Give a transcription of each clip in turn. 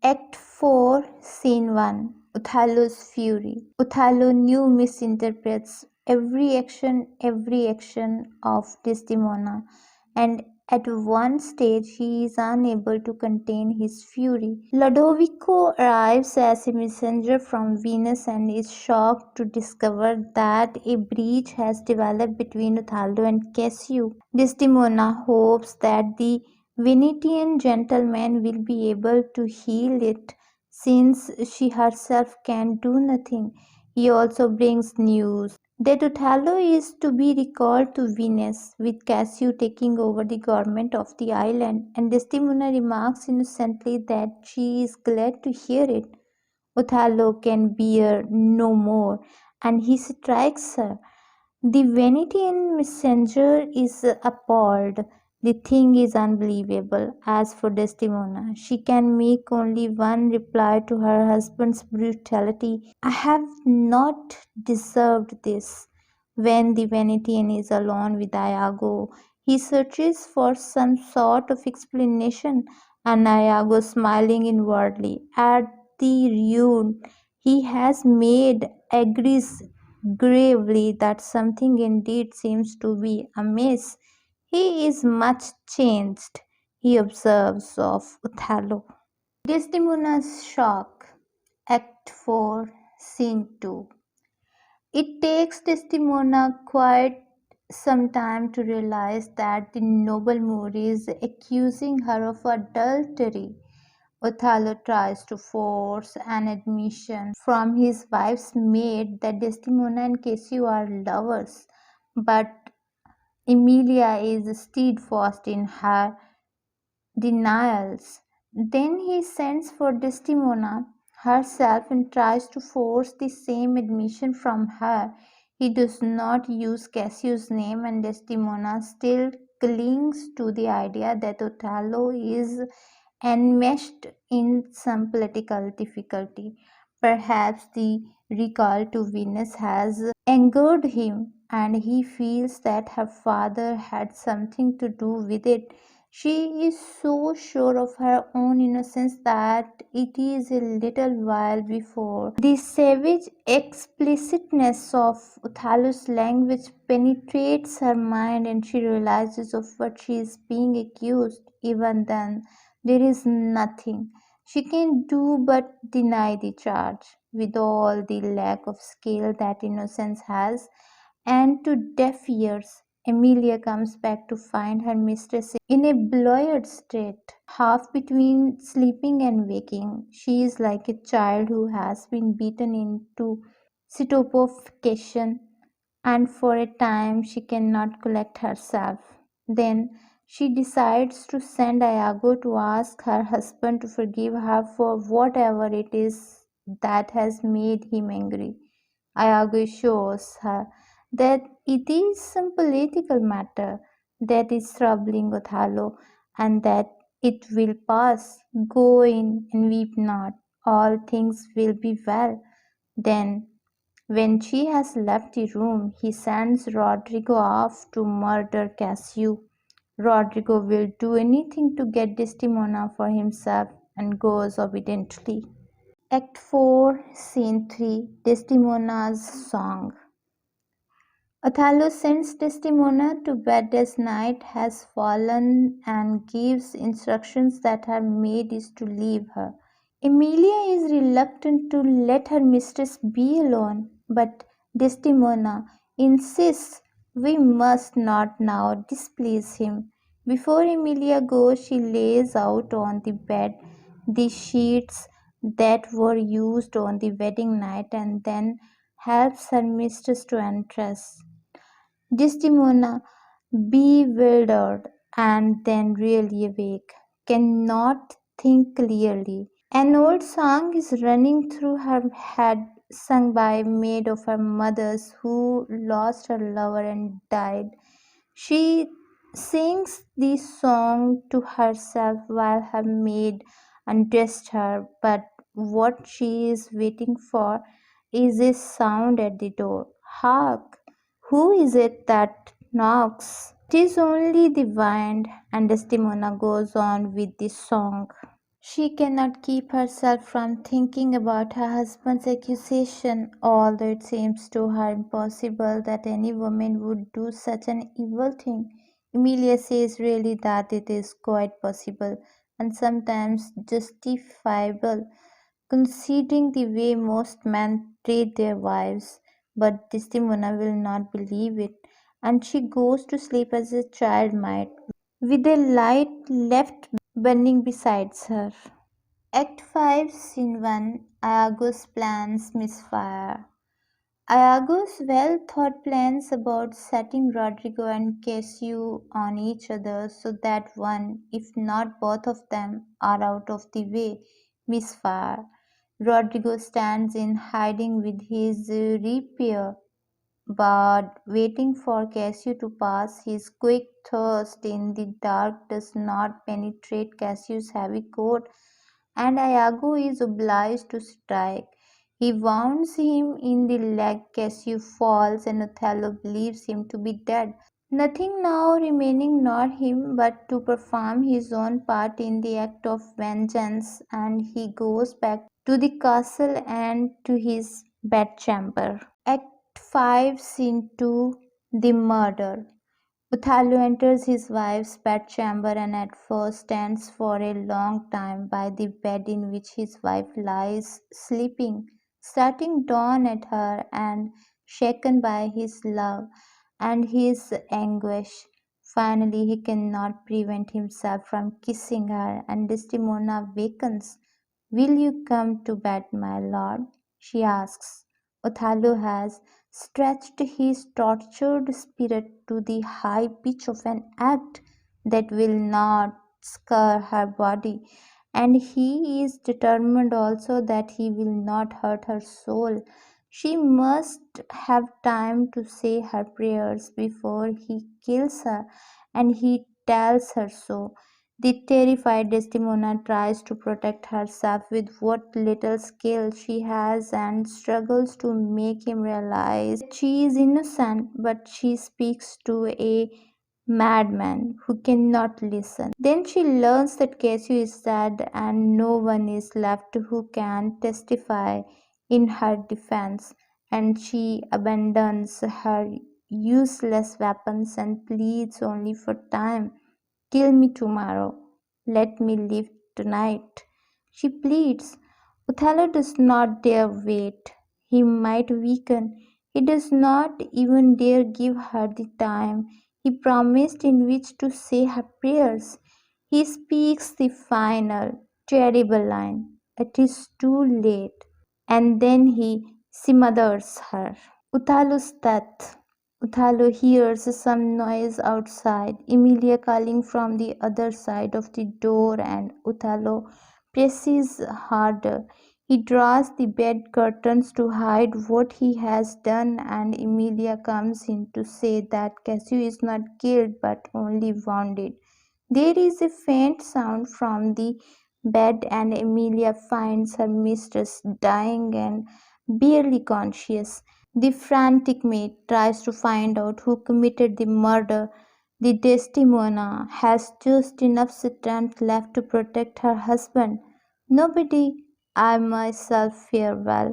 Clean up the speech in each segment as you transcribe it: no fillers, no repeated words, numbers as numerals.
Act 4, Scene 1. Othello's Fury. Othello now misinterprets every action of Desdemona, and at one stage he is unable to contain his fury. Lodovico arrives as a messenger from Venus and is shocked to discover that a breach has developed between Othello and Cassio. Desdemona hopes that the Venetian gentleman will be able to heal it, since she herself can do nothing. He also brings news that Othello is to be recalled to Venice, with Cassio taking over the government of the island, and Desdemona remarks innocently that she is glad to hear it. Othello can bear no more, and he strikes her. The Venetian messenger is appalled. The thing is unbelievable. As for Desdemona, she can make only one reply to her husband's brutality: I have not deserved this. When the Venetian is alone with Iago, he searches for some sort of explanation, and Iago, smiling inwardly at the ruin he has made, agrees gravely that something indeed seems to be amiss. He is much changed, he observes of Othello. Desdemona's shock. Act 4, Scene 2. It takes Desdemona quite some time to realize that the noble Moor is accusing her of adultery. Othello tries to force an admission from his wife's maid that Desdemona and Cassio are lovers, but Emilia is steadfast in her denials. Then he sends for Desdemona herself and tries to force the same admission from her. He does not use Cassio's name, and Desdemona still clings to the idea that Othello is enmeshed in some political difficulty. Perhaps the recall to Venus has angered him, and he feels that her father had something to do with it. She is so sure of her own innocence that it is a little while before the savage explicitness of Othello's language penetrates her mind and she realizes of what she is being accused. Even then, there is nothing she can do but deny the charge, with all the lack of skill that innocence has, and to deaf ears. Emilia comes back to find her mistress in a blurred state, half between sleeping and waking. She is like a child who has been beaten into stupefaction, and for a time she cannot collect herself. Then she decides to send Iago to ask her husband to forgive her for whatever it is that has made him angry. Iago assures her that it is some political matter that is troubling Othello, and that it will pass. Go in and weep not. All things will be well. Then, when she has left the room, he sends Rodrigo off to murder Cassio. Rodrigo will do anything to get Desdemona for himself and goes obediently. Act 4, Scene 3. Desdemona's Song. Othello sends Desdemona to bed as night has fallen and gives instructions that her maid is to leave her. Emilia is reluctant to let her mistress be alone, but Desdemona insists we must not now displease him. Before Emilia goes, she lays out on the bed the sheets that were used on the wedding night and then helps her mistress to undress. Desdemona, bewildered and then really awake, cannot think clearly. An old song is running through her head, sung by a maid of her mother's who lost her lover and died. She sings the song to herself while her maid undressed her, but what she is waiting for is a sound at the door. Hark! Who is it that knocks? 'Tis only the wind, and Desdemona goes on with the song. She cannot keep herself from thinking about her husband's accusation, although it seems to her impossible that any woman would do such an evil thing. Emilia says really that it is quite possible and sometimes justifiable, considering the way most men treat their wives. But Desdemona will not believe it, and she goes to sleep as a child might, with a light left burning beside her. Act 5, Scene 1, Iago's plans misfire. Iago's well thought plans about setting Rodrigo and Cassio on each other so that one, if not both of them, are out of the way, misfire. Rodrigo stands in hiding with his rapier, but waiting for Cassio to pass. His quick thrust in the dark does not penetrate Cassio's heavy coat, and Iago is obliged to strike. He wounds him in the leg. Cassio falls, and Othello believes him to be dead. Nothing now remaining nor him but to perform his own part in the act of vengeance, and he goes back to the castle and to his bedchamber. Act 5, Scene 2, The Murder. Othello enters his wife's bedchamber and at first stands for a long time by the bed in which his wife lies sleeping, starting dawn at her and shaken by his love and his anguish. Finally, he cannot prevent himself from kissing her, and Desdemona wakens. "Will you come to bed, my lord?" she asks. Othello has stretched his tortured spirit to the high pitch of an act that will not scar her body, and he is determined also that he will not hurt her soul. She must have time to say her prayers before he kills her, and he tells her so. The terrified Desdemona tries to protect herself with what little skill she has and struggles to make him realize that she is innocent, but she speaks to a madman who cannot listen. Then she learns that Cassio is dead and no one is left who can testify in her defense, and she abandons her useless weapons and pleads only for time. "Kill me tomorrow. Let me live tonight," she pleads. Othello does not dare wait. He might weaken. He does not even dare give her the time he promised in which to say her prayers. He speaks the final, terrible line, "It is too late," and then he smothers her. Othello's death. Othello hears some noise outside, Emilia calling from the other side of the door, and Othello presses harder. He draws the bed curtains to hide what he has done, and Emilia comes in to say that Cassio is not killed but only wounded. There is a faint sound from the bed, and Emilia finds her mistress dying and barely conscious. The frantic maid tries to find out who committed the murder. The Desdemona has just enough strength left to protect her husband. "Nobody, I myself fare well."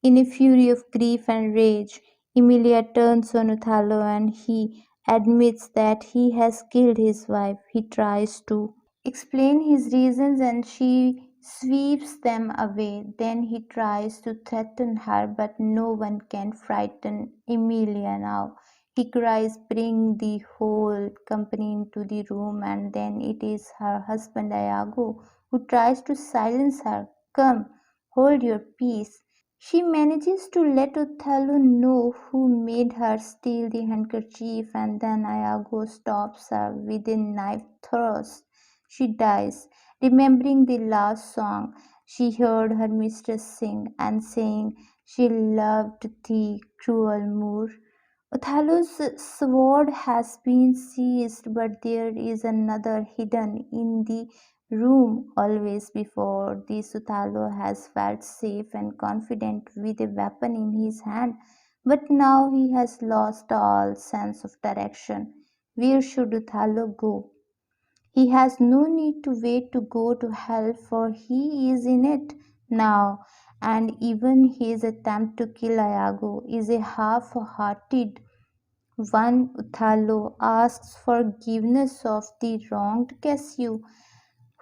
In a fury of grief and rage, Emilia turns on Othello and he admits that he has killed his wife. He tries to explain his reasons and she sweeps them away. Then he tries to threaten her, but no one can frighten Emilia now. He cries, "Bring the whole company into the room," and then it is her husband Iago who tries to silence her. "Come, hold your peace." She manages to let Othello know who made her steal the handkerchief, and then Iago stops her with a knife thrust. She dies, remembering the last song she heard her mistress sing, and saying she loved thee, cruel Moor. Othello's sword has been seized, but there is another hidden in the room. Always before this, Othello has felt safe and confident with a weapon in his hand, but now he has lost all sense of direction. Where should Othello go? He has no need to wait to go to hell, for he is in it now, and even his attempt to kill Iago is a half-hearted one. Othello asks forgiveness of the wronged Cassio,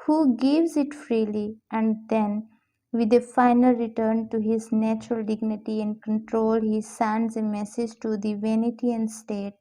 who gives it freely, and then, with a final return to his natural dignity and control, he sends a message to the Venetian state.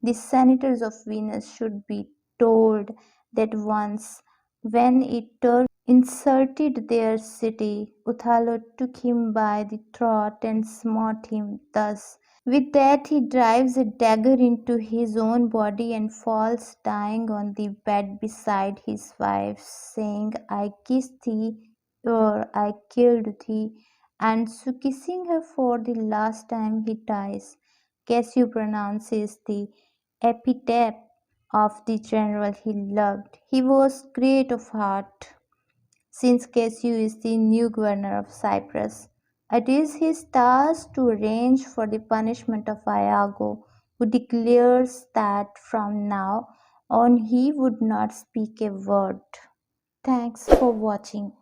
The senators of Venus should be told that once, when a Turk insulted their city, Othello took him by the throat and smote him thus. With that he drives a dagger into his own body and falls dying on the bed beside his wife, saying, "I kissed thee, or I killed thee," and so kissing her for the last time he dies. Cassio pronounces the epitaph of the general he loved. He was great of heart, since Cassio is the new governor of Cyprus. It is his task to arrange for the punishment of Iago, who declares that from now on he would not speak a word. Thanks for watching.